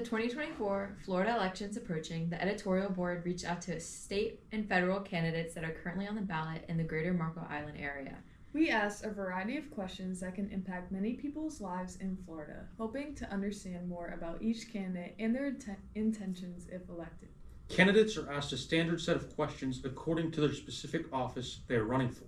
the 2024 Florida elections approaching, the editorial board reached out to state and federal candidates that are currently on the ballot in the greater Marco Island area. We asked a variety of questions that can impact many people's lives in Florida, hoping to understand more about each candidate and their intentions if elected. Candidates are asked a standard set of questions according to their specific office they are running for.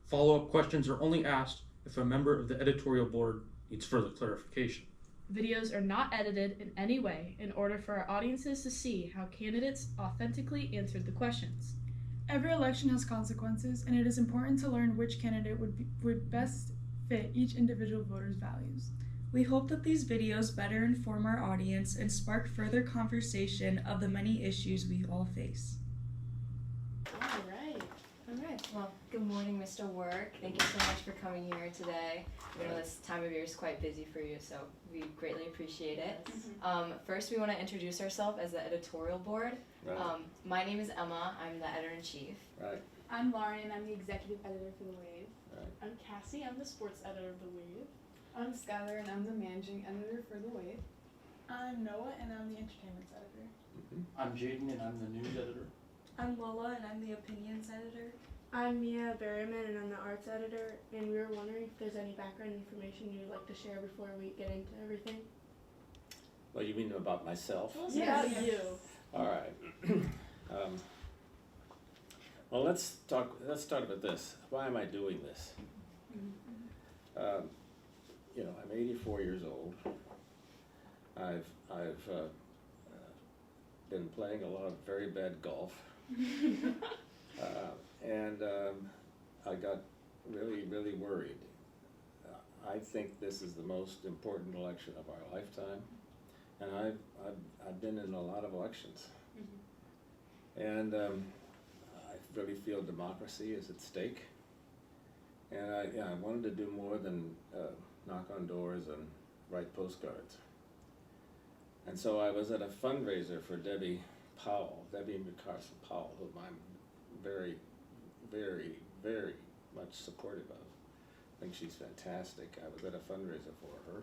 Follow-up questions are only asked if a member of the editorial board needs further clarification. Videos are not edited in any way in order for our audiences to see how candidates authentically answered the questions. Every election has consequences, and it is important to learn which candidate would best fit each individual voter's values. We hope that these videos better inform our audience and spark further conversation of the many issues we all face. All right. Well, good morning, Mr. Work. Thank you so much for coming here today. I know this time of year is quite busy for you, so we greatly appreciate it. First, we want to introduce ourselves as the editorial board. Right. My name is Emma. I'm the editor-in-chief. Right. I'm Lauren, I'm the executive editor for The Wave. Right. I'm Cassie. I'm the sports editor of The Wave. I'm Skylar, and I'm the managing editor for The Wave. I'm Noah, and I'm the entertainment editor. I'm Jaden, and I'm the news editor. I'm Lola, and I'm the opinions editor. I'm Mia Berryman, and I'm the arts editor, and we were wondering if there's any background information you'd like to share before we get into everything. Well, you mean about myself? Tell us about you. All right. Well, let's start with this. Why am I doing this? I'm 84 years old. I've been playing a lot of very bad golf. And I got really worried. I think this is the most important election of our lifetime, and I've been in a lot of elections, and I really feel democracy is at stake. And I wanted to do more than knock on doors and write postcards. And so I was at a fundraiser for Debbie McCarson Powell, whom I'm very much supportive of. I think she's fantastic. I was at a fundraiser for her,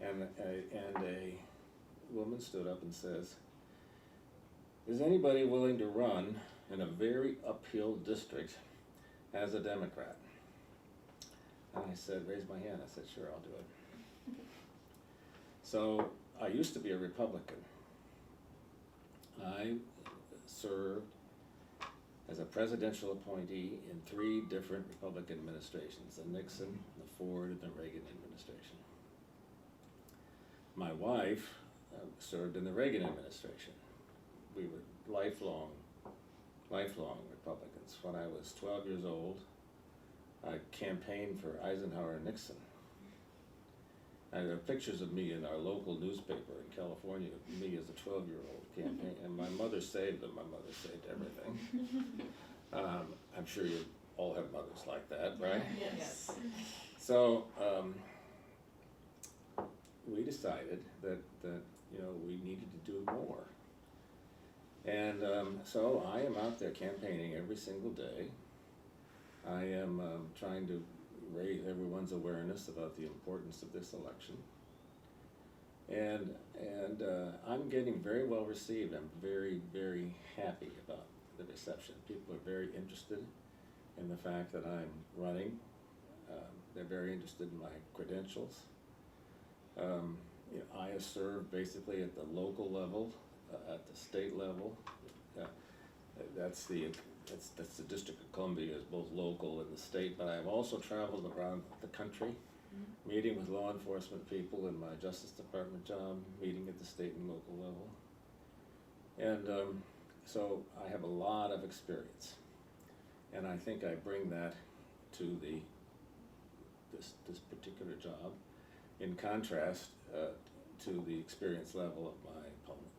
and a woman stood up and says, "Is anybody willing to run in a very uphill district as a Democrat?" And I said, raised my hand. I said, "Sure, I'll do it." So I used to be a Republican. I served as a presidential appointee in 3 different Republican administrations, the Nixon, the Ford, and the Reagan administration. My wife served in the Reagan administration. We were lifelong Republicans. When I was 12 years old, I campaigned for Eisenhower and Nixon. And there are pictures of me in our local newspaper in California, me as a 12-year-old campaign, and my mother saved them. My mother saved everything. I'm sure you all have mothers like that, right? Yes. So we decided that we needed to do more. And so I am out there campaigning every single day. I am trying to raise everyone's awareness about the importance of this election. And I'm getting very well received. I'm very happy about the reception. People are very interested in the fact that I'm running. They're very interested in my credentials. I have served basically at the local level, at the state level. That's the District of Columbia is both local and the state, but I've also traveled around the country, meeting with law enforcement people in my Justice Department job, meeting at the state and local level. And so I have a lot of experience, and I think I bring that to this particular job, in contrast to the experience level of my opponent.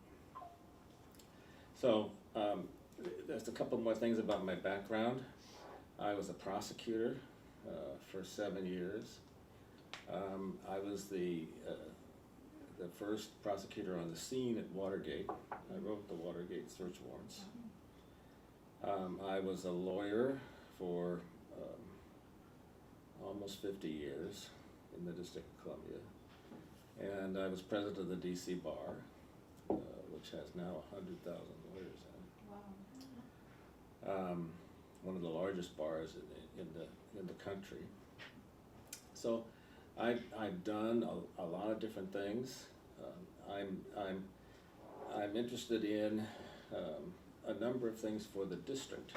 So there's a couple more things about my background. I was a prosecutor for 7 years. I was the first prosecutor on the scene at Watergate. I wrote the Watergate search warrants. I was a lawyer for almost 50 years in the District of Columbia. And I was president of the DC Bar, which has now 100,000 lawyers in it. One of the largest bars in the country. So I've done a lot of different things. I'm interested in a number of things for the district.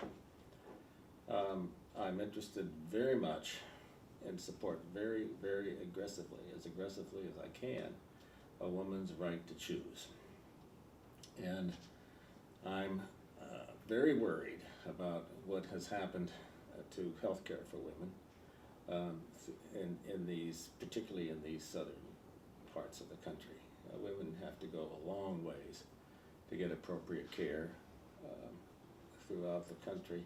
I'm interested very much and support very, very aggressively as I can, a woman's right to choose. And I'm very worried about what has happened to healthcare for women in these, particularly in these southern parts of the country. Women have to go a long ways to get appropriate care throughout the country.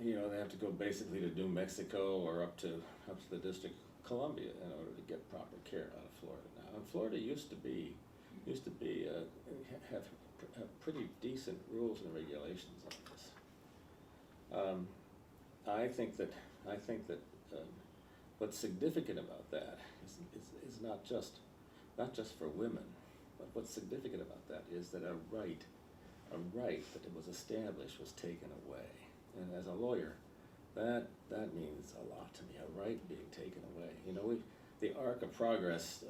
You know, they have to go basically to New Mexico or up to the District of Columbia in order to get proper care out of Florida now. And Florida used to have pretty decent rules and regulations on this. I think that what's significant about that is not just for women, but what's significant about that is that a right that it was established was taken away. And as a lawyer, that means a lot to me. A right being taken away. You know, the arc of progress,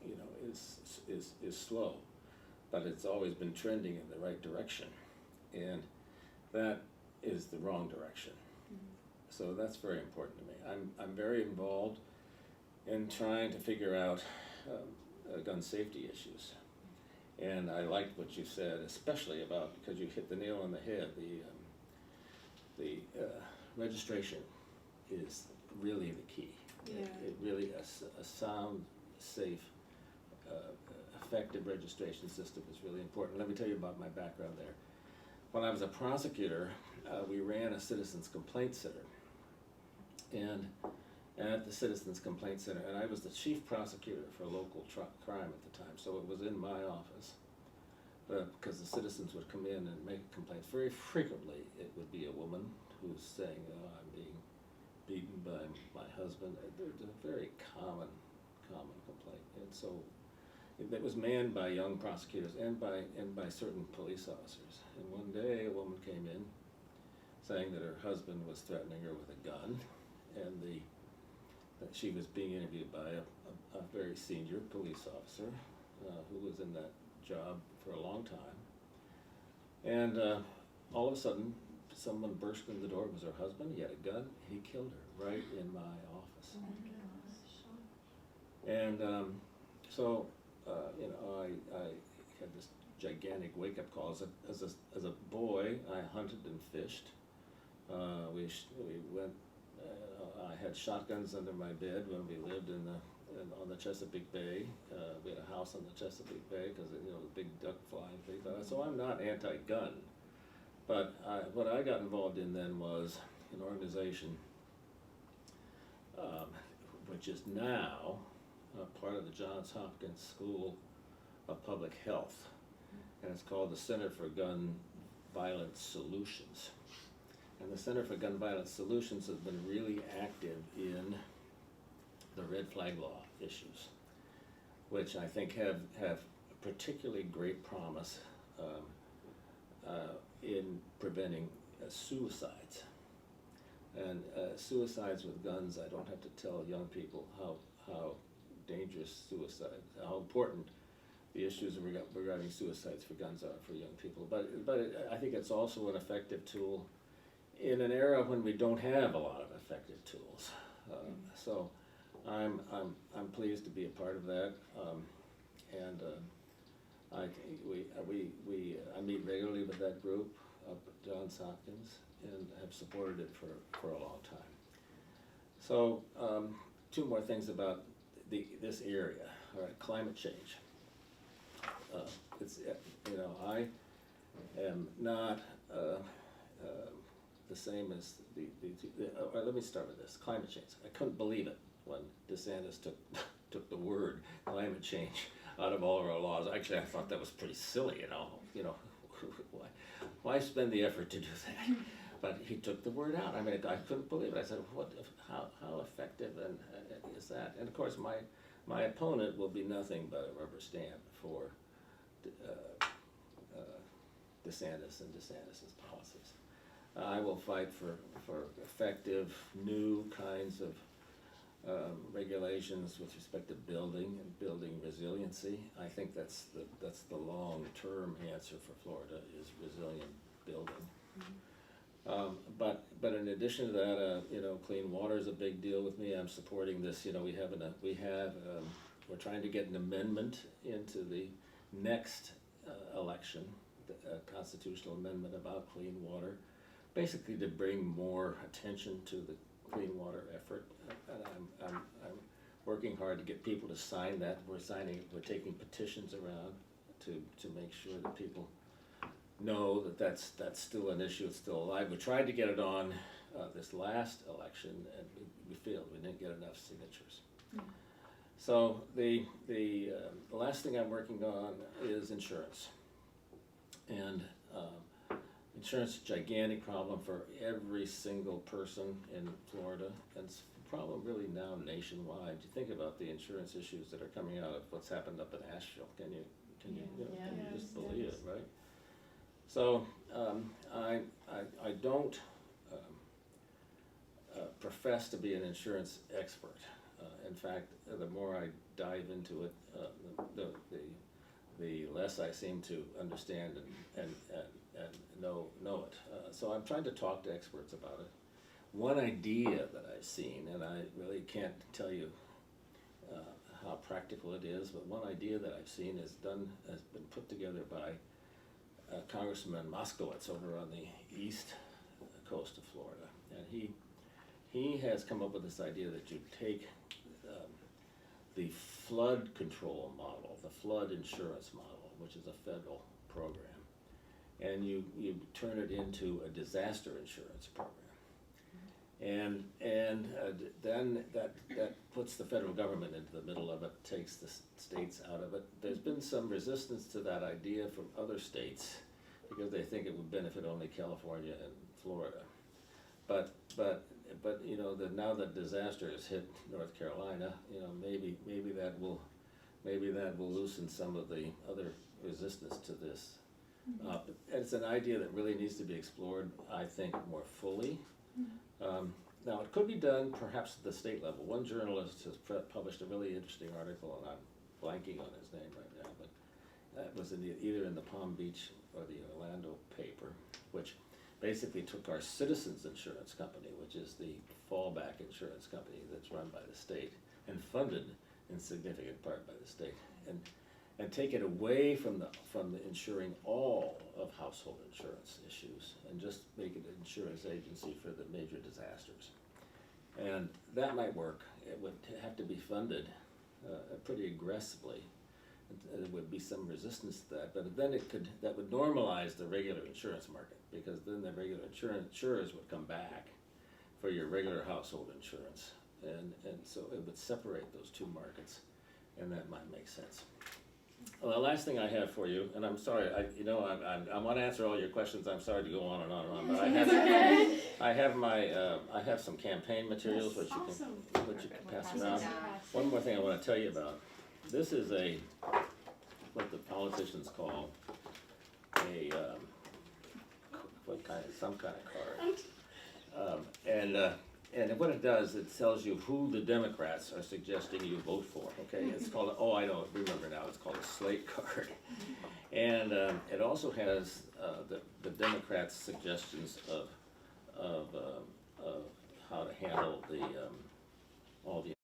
you know, is slow, but it's always been trending in the right direction, and that is the wrong direction. So that's very important to me. I'm very involved in trying to figure out gun safety issues, and I liked what you said, especially about, because you hit the nail on the head. The registration is really the key. Yeah. It really a sound, safe, effective registration system is really important. Let me tell you about my background there. When I was a prosecutor, we ran a citizens complaint center, and at the Citizens Complaint Center, and I was the chief prosecutor for local crime at the time, so it was in my office. Because the citizens would come in and make complaints. Very frequently, it would be a woman who's saying, "Oh, I'm being beaten by my husband." It's a very common complaint, and so it was manned by young prosecutors and by certain police officers. And one day, a woman came in saying that her husband was threatening her with a gun, and that she was being interviewed by a very senior police officer who was in that job for a long time. And all of a sudden, someone burst in the door. It was her husband. He had a gun. He killed her right in my office. Oh my gosh. And so, you know, I had this gigantic wake-up call. As a boy, I hunted and fished. We went. I had shotguns under my bed when we lived on the Chesapeake Bay. We had a house on the Chesapeake Bay because, you know, the big duck flying things. So I'm not anti-gun, but what I got involved in then was an organization which is now part of the Johns Hopkins School of Public Health, and it's called the Center for Gun Violence Solutions. And the Center for Gun Violence Solutions has been really active in the red flag law issues, which I think have particularly great promise in preventing suicides. And suicides with guns, I don't have to tell young people how dangerous suicide, how important the issues regarding suicides for guns are for young people. But I think it's also an effective tool in an era when we don't have a lot of effective tools. So I'm pleased to be a part of that, and I meet regularly with that group up at Johns Hopkins and have supported it for a long time. So two more things about this area. All right, climate change. It's, you know, I am not the same as let me start with this, climate change. I couldn't believe it when DeSantis took the word climate change out of all of our laws. Actually, I thought that was pretty silly, you know, why spend the effort to do that? But he took the word out. I mean, I couldn't believe it. I said, how effective and is that? And of course, My opponent will be nothing but a rubber stamp for DeSantis and DeSantis' policies. I will fight for effective new kinds of regulations with respect to building and building resiliency. I think that's the long-term answer for Florida is resilient building. But in addition to that, clean water is a big deal with me. I'm supporting this. We're trying to get an amendment into the next election, a constitutional amendment about clean water, basically to bring more attention to the clean water effort. And I'm working hard to get people to sign that. We're taking petitions around to make sure that people know that that's still an issue, it's still alive. We tried to get it on this last election, and we failed. We didn't get enough signatures. So the last thing I'm working on is insurance. And insurance is a gigantic problem for every single person in Florida, and it's a problem really now nationwide. You think about the insurance issues that are coming out of what's happened up in Asheville. Can you just believe it, right? So I don't profess to be an insurance expert. In fact, the more I dive into it, the less I seem to understand and know it. So I'm trying to talk to experts about it. One idea that I've seen, and I really can't tell you how practical it is, but one idea that I've seen has been put together by Congressman Moskowitz over on the east coast of Florida, and he has come up with this idea that you take the flood control model, the flood insurance model, which is a federal program, and you turn it into a disaster insurance program. And then that puts the federal government into the middle of it, takes the states out of it. There's been some resistance to that idea from other states because they think it would benefit only California and Florida. But now that disaster has hit North Carolina, maybe that will loosen some of the other resistance to this. It's an idea that really needs to be explored, I think, more fully. Now, it could be done perhaps at the state level. One journalist has published a really interesting article, and I'm blanking on his name right now, but it was either in the Palm Beach or the Orlando paper, which basically took our Citizens Insurance Company, which is the fallback insurance company that's run by the state and funded in significant part by the state, and take it away from the insuring all of household insurance issues and just make it an insurance agency for the major disasters. And that might work. It would have to be funded pretty aggressively. There would be some resistance to that, but then that would normalize the regular insurance market, because then the regular insurers would come back for your regular household insurance, and so it would separate those two markets, and that might make sense. Well, the last thing I have for you, and I'm sorry, I want to answer all your questions. I'm sorry to go on and on and on, but I have some campaign materials which you can pass around. One more thing I want to tell you about. This is what the politicians call some kind of card, and what it does, it tells you who the Democrats are suggesting you vote for. Okay, it's called I don't remember now. It's called a slate card, and it also has the Democrats' suggestions of how to handle all the.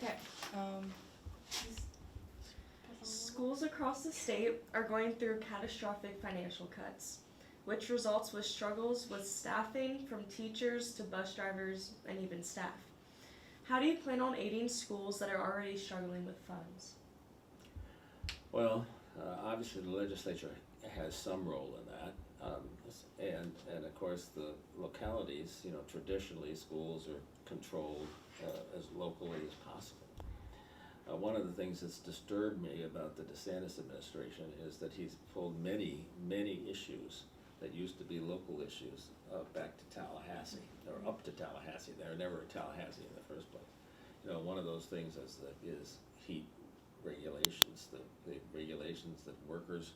Okay. Schools across the state are going through catastrophic financial cuts, which results with struggles with staffing from teachers to bus drivers and even staff. How do you plan on aiding schools that are already struggling with funds? Well, obviously the legislature has some role in that, and of course the localities, traditionally schools are controlled as locally as possible. One of the things that's disturbed me about the DeSantis administration is that he's pulled many issues that used to be local issues back to Tallahassee, or up to Tallahassee. They were never in Tallahassee in the first place. You know, one of those things is heat regulations, the regulations that workers,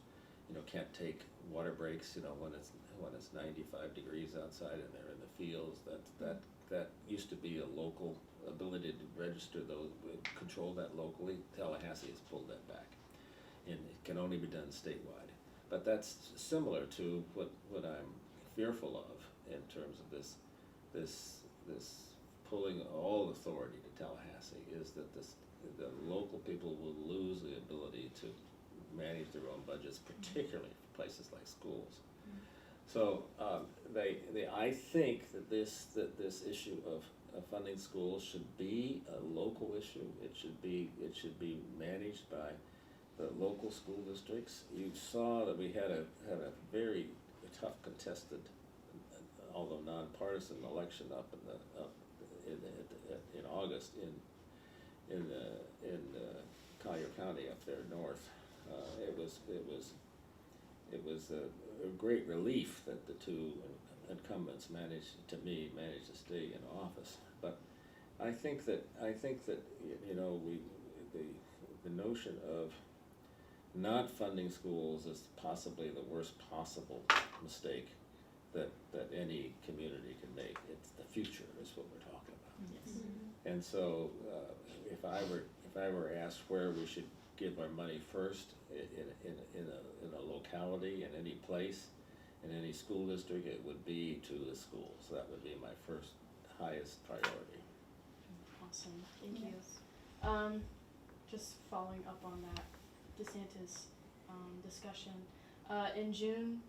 you know, can't take water breaks, you know, when it's 95 degrees outside and they're in the fields. That used to be a local ability to register those, control that locally. Tallahassee has pulled that back, and it can only be done statewide. But that's similar to what I'm fearful of in terms of this pulling all authority to Tallahassee, is that the local people will lose the ability to manage their own budgets, particularly for places like schools. So I think that this issue of funding schools should be a local issue. It should be managed by the local school districts. You saw that we had a very tough contested, although nonpartisan election up in August in Collier County up there north. It was a great relief that the two incumbents managed to stay in office. But I think that you know, the notion of not funding schools is possibly the worst possible mistake that any community can make. It's the future is what we're talking about. Yes. And so if I were asked where we should give our money first in a locality, in any place, in any school district, it would be to the schools. That would be my first highest priority. Awesome, thank you. Just following up on that DeSantis discussion. In June,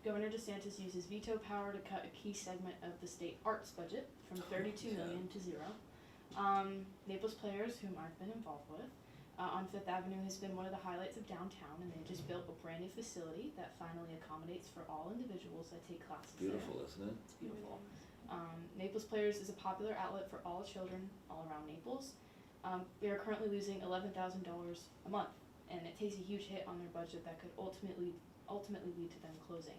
Governor DeSantis used his veto power to cut a key segment of the state arts budget from $32 million to $0. Naples Players, whom I've been involved with, on Fifth Avenue has been one of the highlights of downtown, and they just built a brand new facility that finally accommodates for all individuals that take classes Beautiful, there. isn't it? It's beautiful. Naples Players is a popular outlet for all children all around Naples. They are currently losing $11,000 a month, and it takes a huge hit on their budget that could ultimately lead to them closing,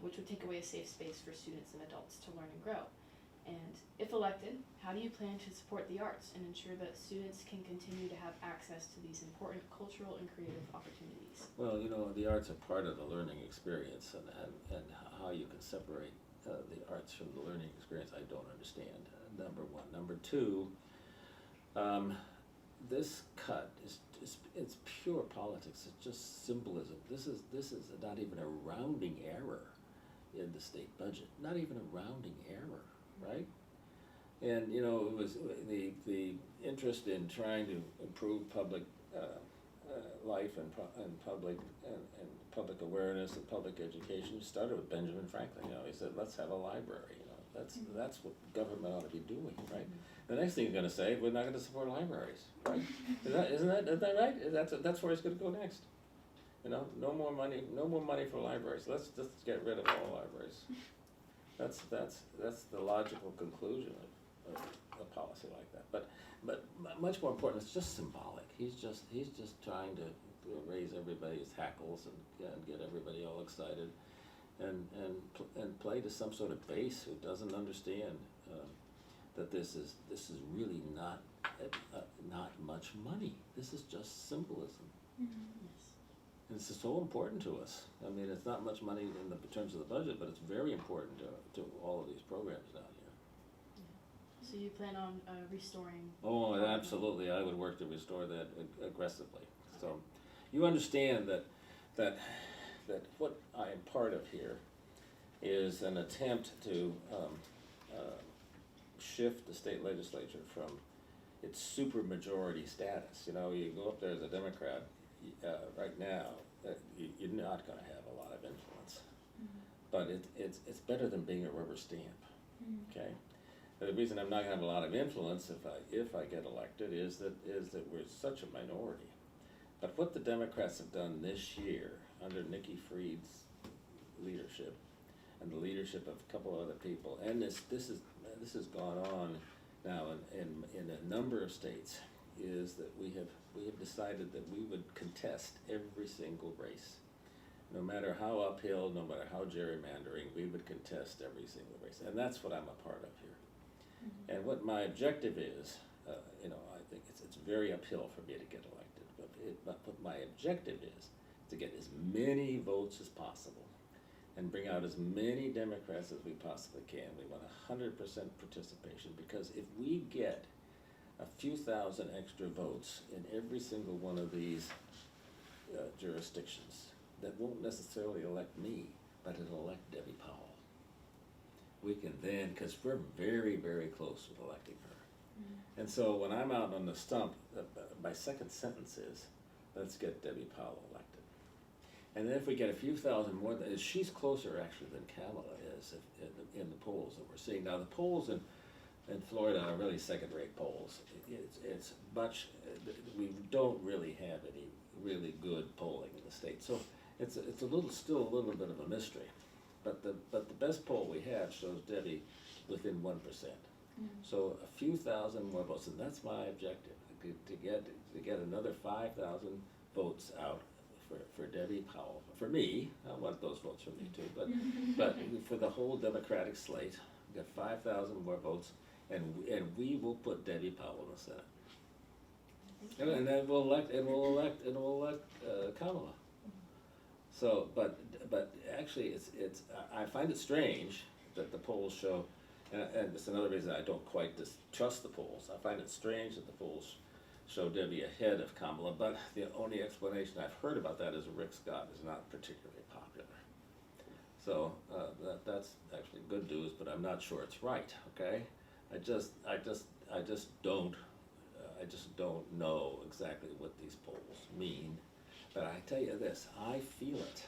which would take away a safe space for students and adults to learn and grow. And if elected, how do you plan to support the arts and ensure that students can continue to have access to these important cultural and creative opportunities? Well, you know, the arts are part of the learning experience, and how you can separate the arts from the learning experience, I don't understand. Number one. Number two, this cut it's pure politics. It's just symbolism. This is not even a rounding error in the state budget. Not even a rounding error. Right? And you know, it was the interest in trying to improve public life and public awareness and public education started with Benjamin Franklin. You know, he said, "Let's have a library." You know, that's what government ought to be doing, right? The next thing he's going to say, "We're not going to support libraries," right? Isn't that right? That's where it's going to go next. You know, no more money for libraries. Let's just get rid of all libraries. That's the logical conclusion of a policy like that. But much more important, it's just symbolic. He's just trying to raise everybody's hackles and get everybody all excited, and play to some sort of base who doesn't understand that this is really not much money. This is just symbolism. Yes. And it's so important to us. I mean, it's not much money in terms of the budget, but it's very important to all of these programs down here. Yeah. So you plan on restoring? Oh, absolutely. I would work to restore that aggressively. So you understand that what I am part of here is an attempt to shift the state legislature from its supermajority status. You know, you go up there as a Democrat, right now, you're not going to have a lot of influence, but it's better than being a rubber stamp. Okay, the reason I'm not going to have a lot of influence if I get elected is that we're such a minority. But what the Democrats have done this year under Nikki Fried's leadership and the leadership of a couple of other people, and this has gone on now in a number of states, is that we have decided that we would contest every single race. no matter how uphill, no matter how gerrymandering, we would contest every single race. And that's what I'm a part of here. And what my objective is, I think it's very uphill for me to get elected, but what my objective is to get as many votes as possible and bring out as many Democrats as we possibly can. We want 100% participation, because if we get a few thousand extra votes in every single one of these jurisdictions, that won't necessarily elect me, but it'll elect Debbie Powell. We can then, because we're very, very close with electing her. And so when I'm out on the stump, my second sentence is, let's get Debbie Powell elected. And then if we get a few thousand more, she's closer actually than Kamala is in the polls that we're seeing. Now the polls in Florida are really second-rate polls. It's much, we don't really have any really good polling in the state. So it's still a little bit of a mystery. But the best poll we have shows Debbie within 1%. So a few thousand more votes, and that's my objective, to get another 5,000 votes out for Debbie Powell. For me, I want those votes for me too, but for the whole Democratic slate, we got 5,000 more votes, and we will put Debbie Powell in the Senate. And then we'll elect Kamala. So, but actually, it's I find it strange that the polls show, and it's another reason I don't quite trust the polls. I find it strange that the polls show Debbie ahead of Kamala, but the only explanation I've heard about that is Rick Scott is not particularly popular. So that's actually good news, but I'm not sure it's right. Okay, I just don't know exactly what these polls mean. But I tell you this, I feel it.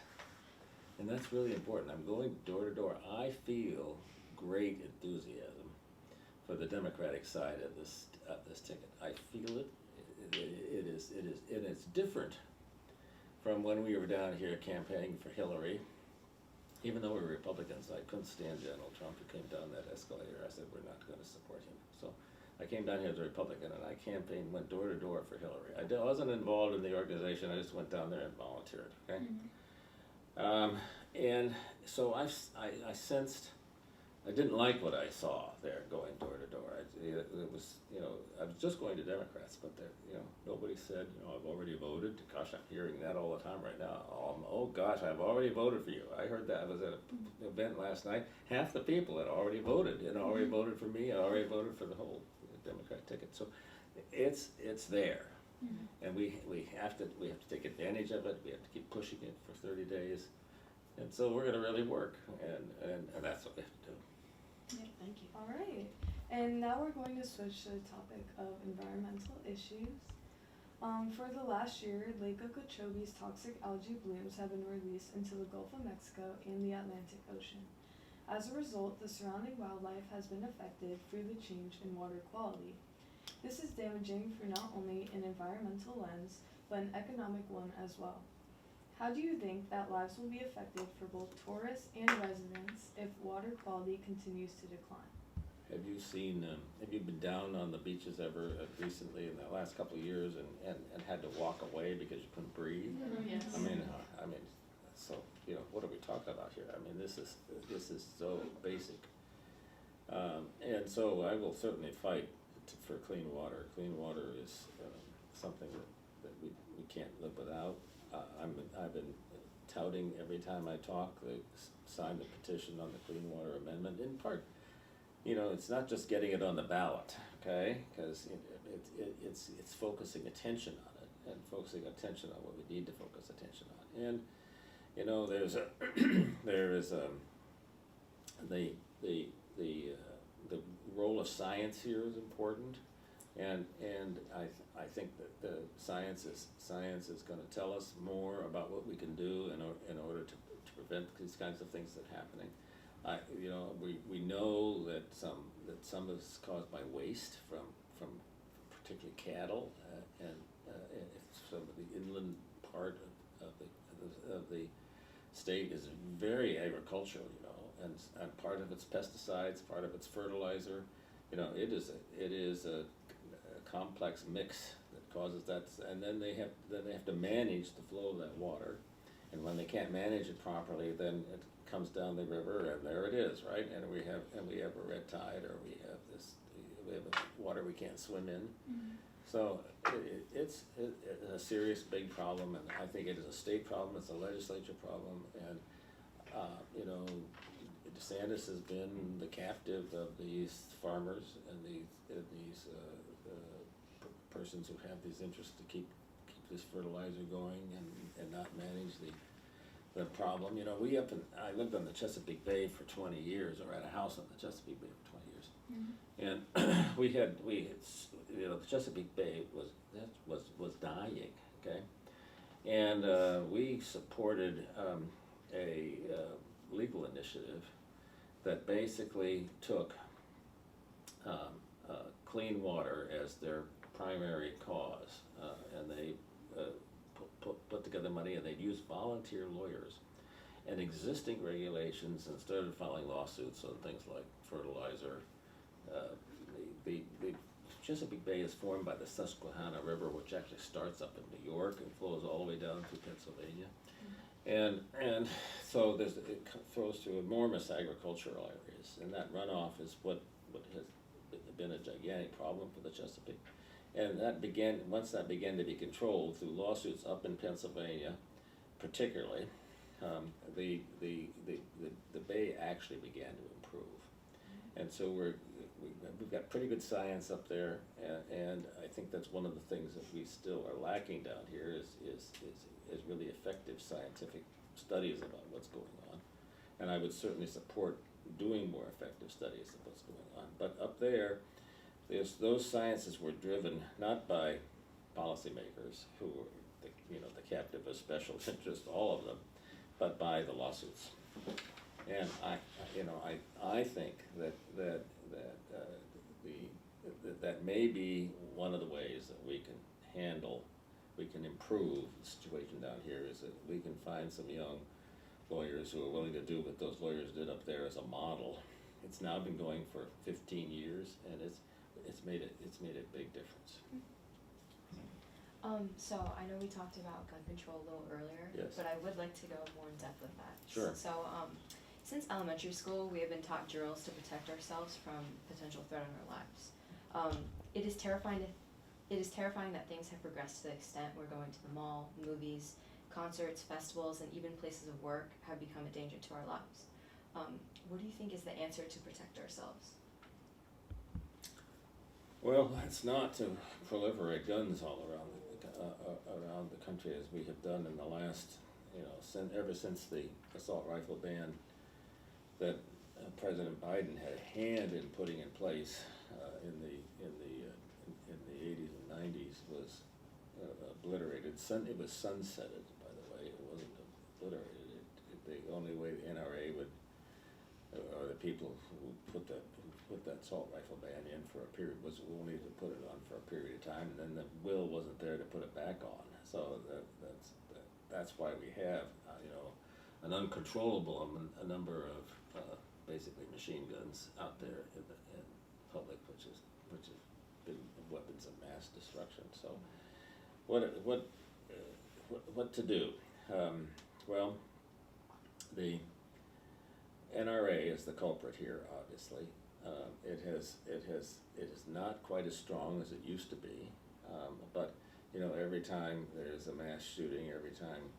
And that's really important. I'm going door to door. I feel great enthusiasm for the Democratic side of this ticket. I feel it. It is, and it's different from when we were down here campaigning for Hillary. Even though we were Republicans, I couldn't stand Donald Trump, who came down that escalator. I said, we're not going to support him. So I came down here as a Republican, and I went door to door for Hillary. I wasn't involved in the organization. I just went down there and volunteered. Okay, and so I sensed I didn't like what I saw there going door to door. It was, I was just going to Democrats, but nobody said, I've already voted. Gosh, I'm hearing that all the time right now. Oh gosh, I've already voted for you. I heard that. I was at an event last night. Half the people had already voted, and already voted for me, and already voted for the whole Democrat ticket. So it's there, and we have to take advantage of it. We have to keep pushing it for 30 days, and so we're going to really work, and that's what we have to do. Yeah, thank you. All right, and now we're going to switch to the topic of environmental issues. For the last year, Lake Okeechobee's toxic algae blooms have been released into the Gulf of Mexico and the Atlantic Ocean. As a result, the surrounding wildlife has been affected through the change in water quality. This is damaging for not only an environmental lens, but an economic one as well. How do you think that lives will be affected for both tourists and residents if water quality continues to decline? Have you been down on the beaches ever recently in the last couple of years and had to walk away because you couldn't breathe? Yes. I mean, so, what are we talking about here? I mean, this is so basic. And so I will certainly fight for clean water. Clean water is something that we can't live without. I've been touting every time I talk, they sign the petition on the Clean Water Amendment. In part, it's not just getting it on the ballot, okay? Because it's focusing attention on it and focusing attention on what we need to focus attention on. And there is the role of science here is important. And I think that the science is going to tell us more about what we can do in order to prevent these kinds of things that are happening. We know that some is caused by waste from particularly cattle and some of the inland part of the state is very agricultural, and part of it's pesticides, part of it's fertilizer. It is a complex mix that causes that, and then they have to manage the flow of that water, And when they can't manage it properly, then it comes down the river, and there it is, right? And we have a red tide, or we have water we can't swim in. So it's a serious, big problem, and I think it is a state problem, it's a legislature problem, and DeSantis has been the captive of these farmers and these persons who have these interests to keep this fertilizer going and not manage the problem. I lived on the Chesapeake Bay for 20 years, or had a house on the Chesapeake Bay for 20 years. And we had the Chesapeake Bay was dying, okay, and we supported a legal initiative that basically took clean water as their primary cause, and they put together money, and they'd use volunteer lawyers and existing regulations, and started filing lawsuits on things like fertilizer. The Chesapeake Bay is formed by the Susquehanna River, which actually starts up in New York and flows all the way down through Pennsylvania. And so it flows through enormous agricultural areas, and that runoff is what has been a gigantic problem for the Chesapeake. And once that began to be controlled through lawsuits up in Pennsylvania, particularly, the bay actually began to improve. And so we've got pretty good science up there, and I think that's one of the things that we still are lacking down here is really effective scientific studies about what's going on. And I would certainly support doing more effective studies of what's going on. But up there, those sciences were driven not by policymakers who were the captive of special interest, all of them, but by the lawsuits. And I think that may be one of the ways that we can improve the situation down here, is that we can find some young lawyers who are willing to do what those lawyers did up there as a model. It's now been going for 15 years, and it's made a big difference. So I know we talked about gun control a little earlier, yes, but I would like to go more in depth with that. Sure. So since elementary school, we have been taught drills to protect ourselves from potential threat in our lives. It is terrifying that things have progressed to the extent where going to the mall, movies, concerts, festivals, and even places of work have become a danger to our lives. What do you think is the answer to protect ourselves? Well, it's not to proliferate guns all around the country, as we have done in the last, ever since the assault rifle ban that President Biden had a hand in putting in place in the 80s and 90s was obliterated. It was sunsetted, by the way. It wasn't obliterated. The only way the NRA would, or the people who put that assault rifle ban in for a period, was only to put it on for a period of time, and then the will wasn't there to put it back on. So that's why we have an uncontrollable a number of basically machine guns out there in public, which has been weapons of mass destruction. So what to do? Well, the NRA is the culprit here, obviously. It is not quite as strong as it used to be, but every time there's a mass shooting, every time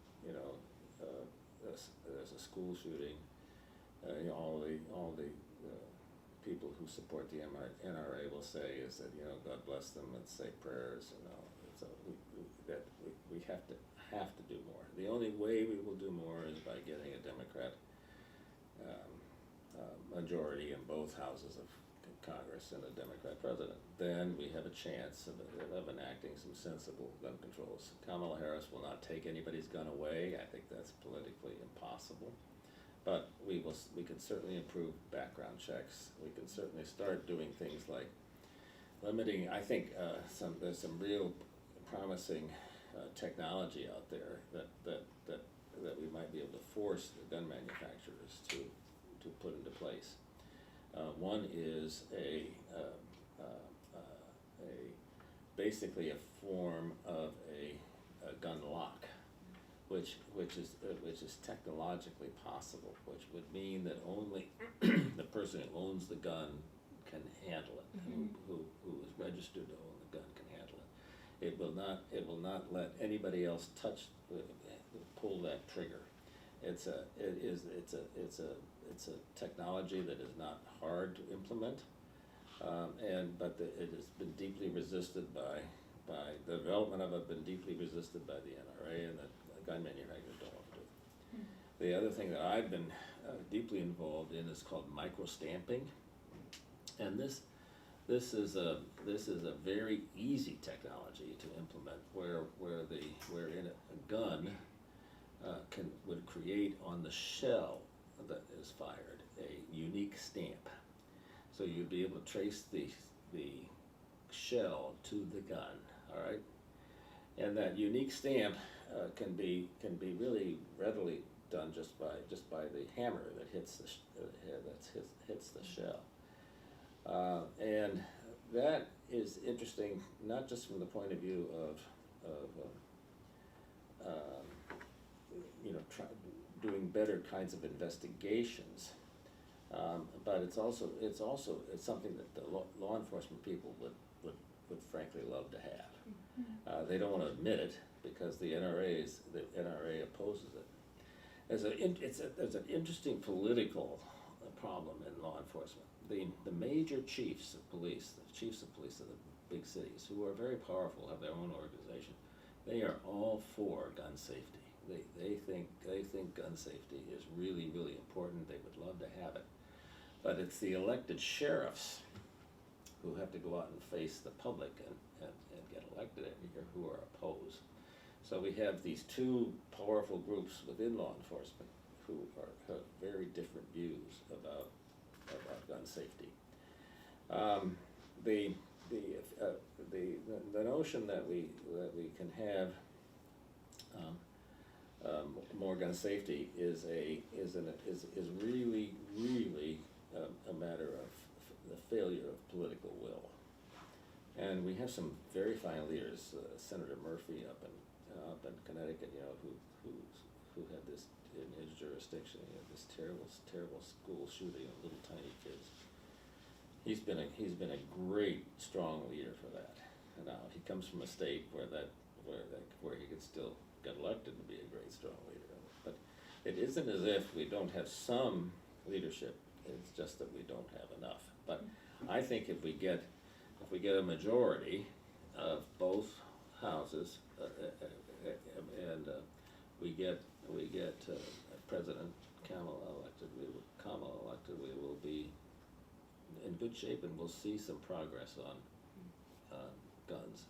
there's a school shooting, all the people who support the NRA will say is that God bless them, let's say prayers, So we have to do more. The only way we will do more is by getting a Democrat majority in both houses of Congress and a Democrat president. Then we have a chance of enacting some sensible gun controls. Kamala Harris will not take anybody's gun away. I think that's politically impossible. But we can certainly improve background checks. We can certainly start doing things like limiting. I think there's some real promising technology out there that we might be able to force the gun manufacturers to put into place. One is basically a form of a gun lock which is technologically possible, which would mean that only the person who owns the gun can handle it, who is registered to own the gun can handle it. It will not let anybody else pull that trigger. It's a technology that is not hard to implement, but it has been deeply resisted by the development of it, been deeply resisted by the NRA, and the gun manufacturers don't want to do it. The other thing that I've been deeply involved in is called micro-stamping, and this is a very easy technology to implement, where in a gun would create on the shell that is fired a unique stamp. So you'd be able to trace the shell to the gun, all right? And that unique stamp can be really readily done just by the hammer that hits the shell. And that is interesting, not just from the point of view of doing better kinds of investigations, but it's something that the law enforcement people would frankly love to have. They don't want to admit it because the NRA opposes it. There's an interesting political problem in law enforcement. The major chiefs of police of the big cities, who are very powerful, have their own organization, they are all for gun safety. They think gun safety is really, really important. They would love to have it. But it's the elected sheriffs who have to go out and face the public and get elected every year who are opposed. So we have these two powerful groups within law enforcement who have very different views about gun safety. The notion that we can have more gun safety is really a matter of the failure of political will. And we have some very fine leaders, Senator Murphy up in Connecticut, who had this in his jurisdiction, this terrible school shooting of little tiny kids. He's been a great, strong leader for that. And now he comes from a state where he could still get elected and be a great, strong leader. But it isn't as if we don't have some leadership. It's just that we don't have enough. But I think if we get a majority of both houses and we get President Kamala elected, we will be in good shape, and we'll see some progress on guns.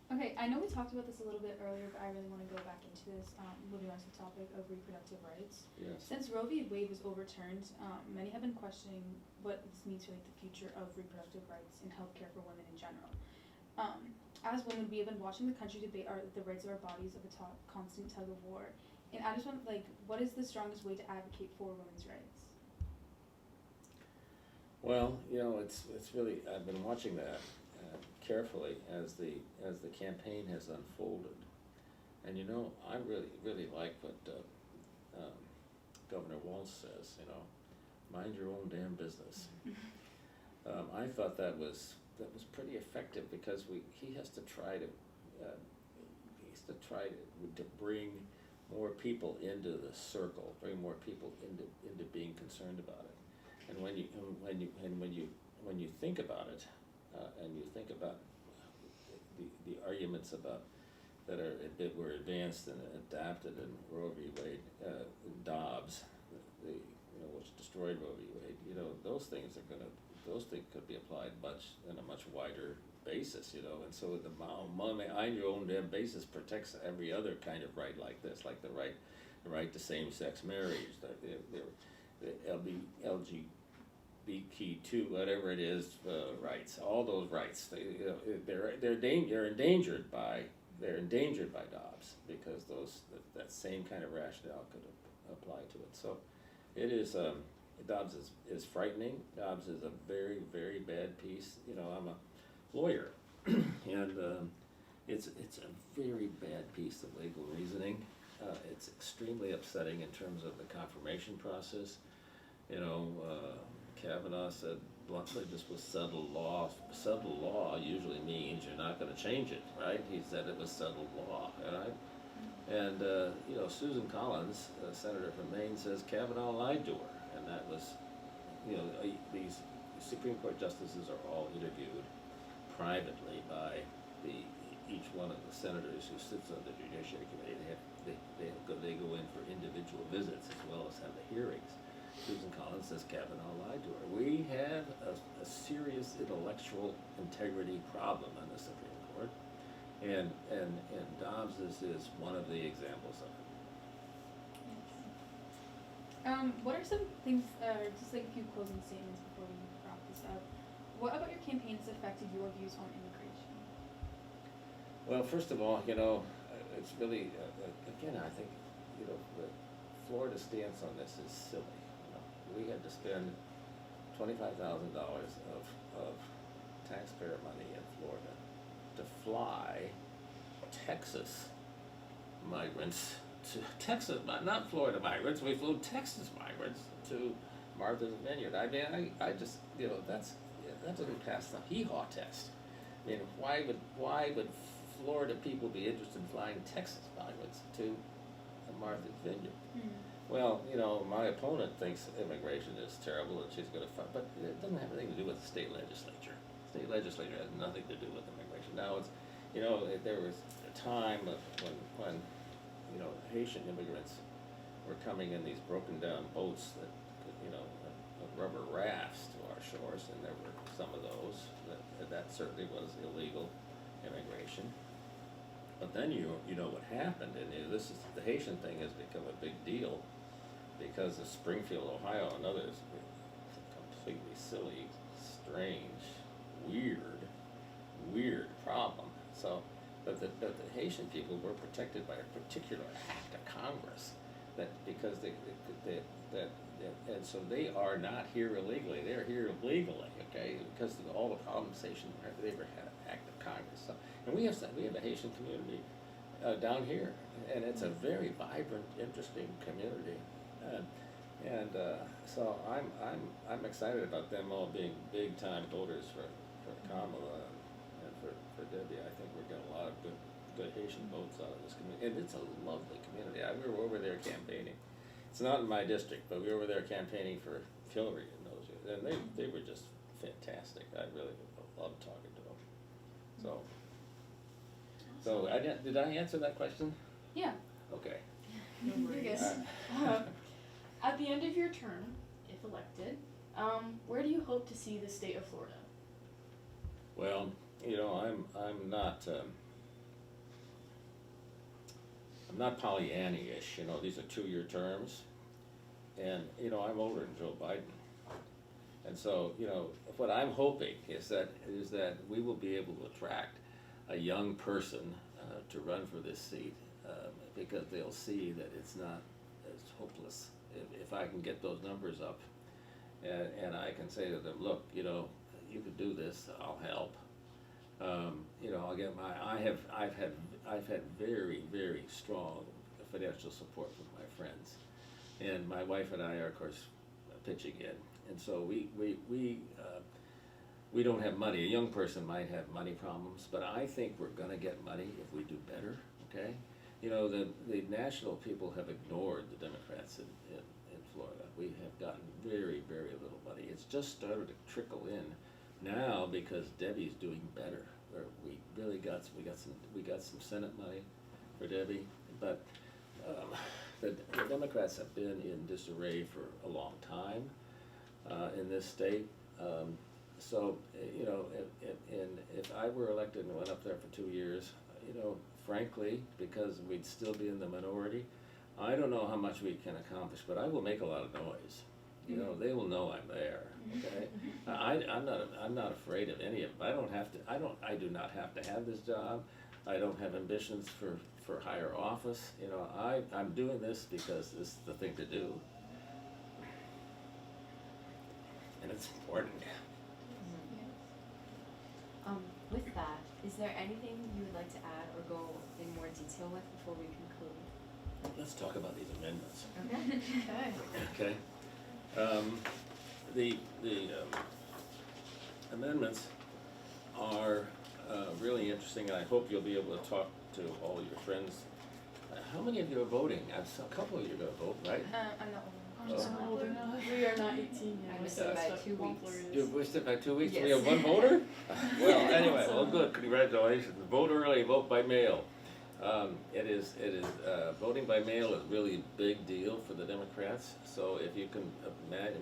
Okay, I know we talked about this a little bit earlier, but I really want to go back into this, moving on to the topic of reproductive rights. Yes. Since Roe v. Wade was overturned, many have been questioning what this means for the future of reproductive rights in healthcare for women in general. As women, we have been watching the country debate the rights of our bodies of a constant tug of war. And I just want, what is the strongest way to advocate for women's rights? Well, it's really, I've been watching that carefully as the campaign has unfolded, and I really like what Governor Walz says. Mind your own damn business. I thought that was pretty effective because he has to try to bring more people into the circle, bring more people into being concerned about it. And when you think about it, and you think about the arguments that were advanced and adapted in Roe v. Wade, Dobbs, which destroyed Roe v. Wade. Those things could be applied in a much wider basis. And so the mind your own damn basis protects every other kind of right like this, like the right to same-sex marriage, the LGBTQ, whatever it is, rights, all those rights. They're endangered by Dobbs because that same kind of rationale could apply to it. So it is. Dobbs is frightening. Dobbs is a very, very bad piece. I'm a lawyer, and It's a very bad piece of legal reasoning. It's extremely upsetting in terms of the confirmation process. You know, Kavanaugh said bluntly this was settled law. Settled law usually means you're not going to change it, right? He said it was settled law, right? And you know, Susan Collins, senator from Maine, says Kavanaugh lied to her, and that was, you know, these Supreme Court justices are all interviewed privately by each one of the senators who sits on the Judiciary Committee. They go in for individual visits as well as have the hearings. Susan Collins says Kavanaugh lied to her. We have a serious intellectual integrity problem on the Supreme Court, and Dobbs is one of the examples of it. What are some things, just like a few closing statements before we wrap this up? What about your campaign has affected your views on immigration? Well, first of all, you know, it's really, again, I think, you know, the Florida stance on this is silly. You know, we had to spend $25,000 of taxpayer money in Florida to fly Texas migrants to Texas, not Florida migrants. We flew Texas migrants to Martha's Vineyard. I mean, I just, you know, that doesn't pass the hee-haw test. I mean, why would Florida people be interested in flying Texas migrants to Martha's Vineyard? Well, you know, my opponent thinks immigration is terrible and she's going to fight, but it doesn't have anything to do with the state legislature. The state legislature has nothing to do with immigration. Now, it's, you know, there was a time when you know, Haitian immigrants were coming in these broken down boats that, you know, rubber rafts to our shores, and there were some of those. That certainly was illegal immigration. But then you know what happened, and this is the Haitian thing has become a big deal because of Springfield, Ohio, and others. Completely silly, strange, weird problem. So, but the Haitian people were protected by a particular act of Congress that because and so they are not here illegally. They're here legally, okay? Because of all the problems they ever had an act of Congress. So, and we have a Haitian community down here, and it's a very vibrant, interesting community. So I'm excited about them all being big time voters for Kamala and for Debbie. I think we're getting a lot of good Haitian votes out of this community, and it's a lovely community. We were over there campaigning. It's not in my district, but we were over there campaigning for Hillary in those years, and they were just fantastic. I really loved talking to them. So did I answer that question? Yeah. Okay. No worries. At the end of your term, if elected, where do you hope to see the state of Florida? Well, you know, I'm not Pollyanna-ish. You know, these are 2-year terms, and you know, I'm older than Joe Biden, and so you know, what I'm hoping is that we will be able to attract a young person to run for this seat because they'll see that it's not as hopeless if I can get those numbers up, and I can say to them, look, you know, you could do this. I'll help. You know, I'll get I've had very, very strong financial support from my friends, and my wife and I are, of course, pitching in, and so we don't have money. A young person might have money problems, but I think we're going to get money if we do better. Okay, you know, the national people have ignored the Democrats in Florida. We have gotten very, very little money. It's just started to trickle in now because Debbie's doing better. We really got some Senate money for Debbie, but the Democrats have been in disarray for a long time in this state. So you know, if I were elected and went up there for 2 years, you know, frankly, because we'd still be in the minority, I don't know how much we can accomplish, but I will make a lot of noise. You know, they will know I'm there. Okay, I'm not afraid of any of it. I do not have to have this job. I don't have ambitions for higher office. You know, I'm doing this because this is the thing to do, and it's important. With that, Is there anything you would like to add or go in more detail with before we conclude? Let's talk about these amendments. Okay. Okay. The amendments are really interesting, and I hope you'll be able to talk to all your friends. How many of you are voting? A couple of you are going to vote, right? I'm not Oh. We are not 18 I yet. missed it by 2 weeks. You missed it by 2 weeks? Yes. We have one voter? Well, anyway, well, good, congratulations. Vote early, vote by mail. Voting by mail is really a big deal for the Democrats. So if you can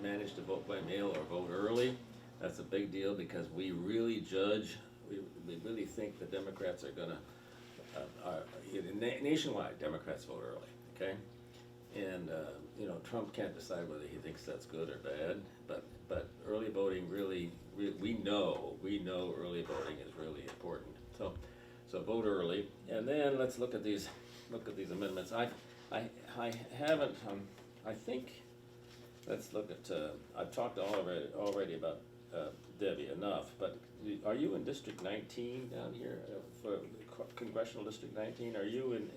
manage to vote by mail or vote early, that's a big deal because we really judge, we really think the Democrats are gonna, nationwide, Democrats vote early, okay? And, Trump can't decide whether he thinks that's good or bad, but early voting really, we know early voting is really important. So vote early, and then let's look at these amendments. I haven't, I think, let's look at, I've talked already about Debbie enough, but are you in District 19 down here, for Congressional District 19? Are you in,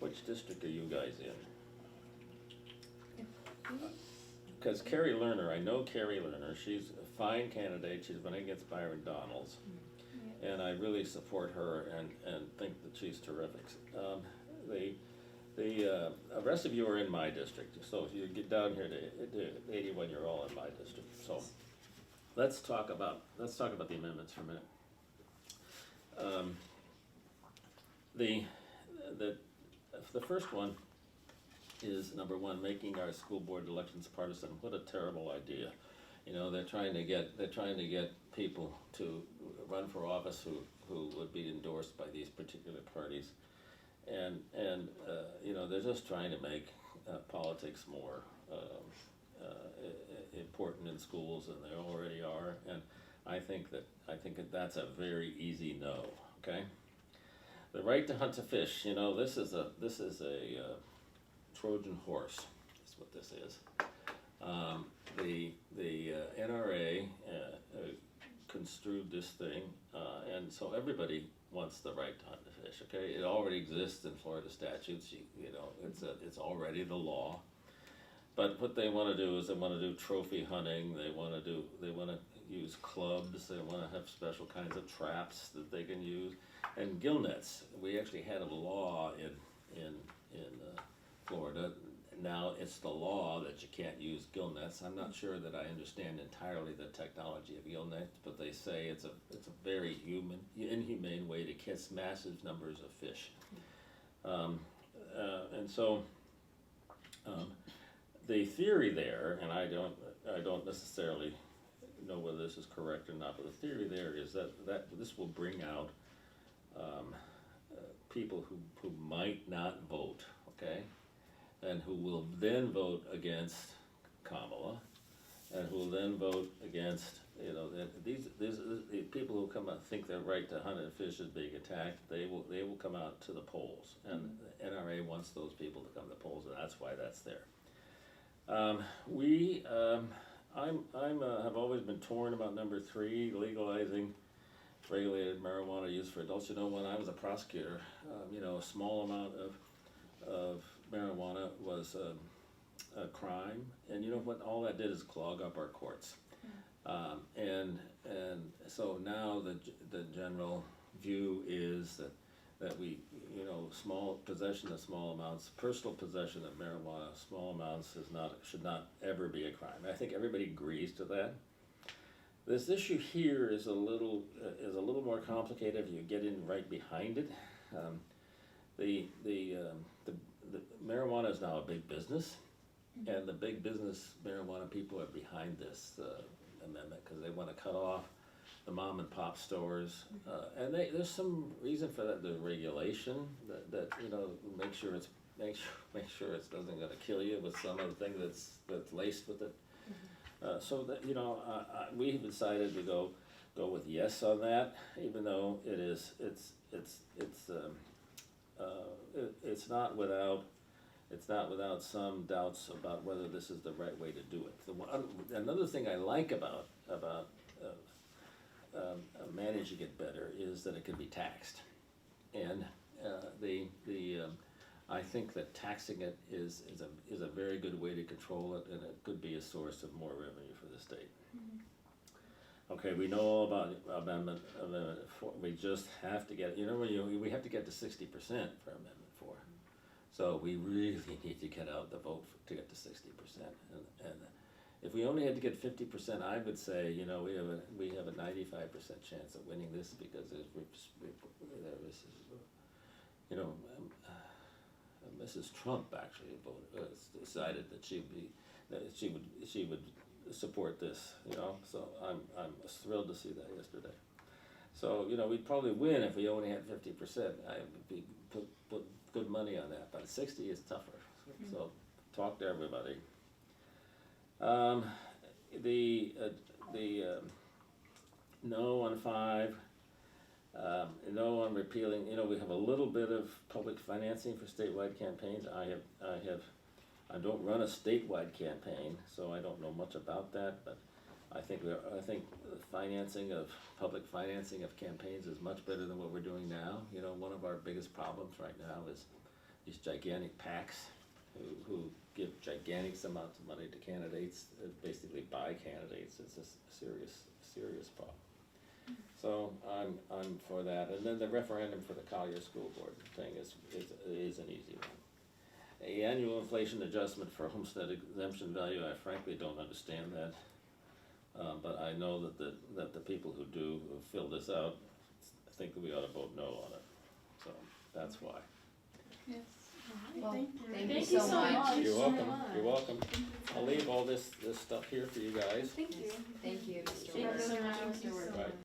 which district are you guys in? Because Carrie Lerner, I know Carrie Lerner, she's a fine candidate, she's running against Byron Donalds. And I really support her and think that she's terrific. The rest of you are in my district, so if you get down here to 81, you're all in my district. So let's talk about the amendments for a minute. The first one is number one, making our school board elections partisan. What a terrible idea. They're trying to get people to run for office who would be endorsed by these particular parties, and they're just trying to make politics more important in schools than they already are, and I think that that's a very easy no. Okay, the right to hunt to fish. This is a Trojan horse. That's what this is. The NRA construed this thing, and so everybody wants the right to hunt and fish. Okay, it already exists in Florida statutes. It's already the law. But what they want to do is they want to do trophy hunting. They want to use clubs. They want to have special kinds of traps that they can use, and gill nets. We actually had a law in Florida. Now it's the law that you can't use gill nets. I'm not sure that I understand entirely the technology of gill nets, but they say it's a very inhumane way to catch massive numbers of fish. And so the theory there, and I don't necessarily know whether this is correct or not, but the theory there is that this will bring out people who might not vote, okay? And who will then vote against Kamala, and who will then vote against, these people who come out and think their right to hunt and fish is being attacked. They will come out to the polls, and the NRA wants those people to come to the polls, and that's why that's there. Have always been torn about number 3, legalizing regulated marijuana use for adults. When I was a prosecutor, a small amount of marijuana was a crime, and what all that did is clog up our courts. And so now the general view is that we, small possession of small amounts, personal possession of marijuana, small amounts should not ever be a crime. I think everybody agrees to that. This issue here is a little more complicated if you get in right behind it. The marijuana is now a big business, and the big business marijuana people are behind this amendment because they want to cut off the mom and pop stores, and there's some reason for that. The regulation that make sure it doesn't going to kill you with some other thing that's laced with it. So that we have decided to go with yes on that, even though it's not without some doubts about whether this is the right way to do it. Another thing I like about managing it better is that it can be taxed. And I think that taxing it is a very good way to control it, and it could be a source of more revenue for the state. Okay, we know all about Amendment 4. We just have to get, we have to get to 60% for Amendment 4. So we really need to get out the vote to get to 60%. And if we only had to get 50%, I would say, we have a 95% chance of winning this, because Mrs. Trump actually decided that she would support this, so I'm thrilled to see that yesterday. So, we'd probably win if we only had 50%. I would be put good money on that, but 60 is tougher. So talk to everybody. The no on 5, no on repealing. We have a little bit of public financing for statewide campaigns. I don't run a statewide campaign, so I don't know much about that, but I think the public financing of campaigns is much better than what we're doing now. One of our biggest problems right now is these gigantic PACs who give gigantic amounts of money to candidates, basically buy candidates. It's a serious problem. So I'm for that. And then the referendum for the Collier School Board thing is an easy one. The annual inflation adjustment for homestead exemption value, I frankly don't understand that. But I know that the people who do fill this out think that we ought to vote no on it. So that's why. Yes. Well, Thank thank you so much. You're welcome. You're welcome. I'll leave all this stuff here for you guys. Thank you. Thank you, Mr. Thank you Ward. so much, Mr. Ward. Right.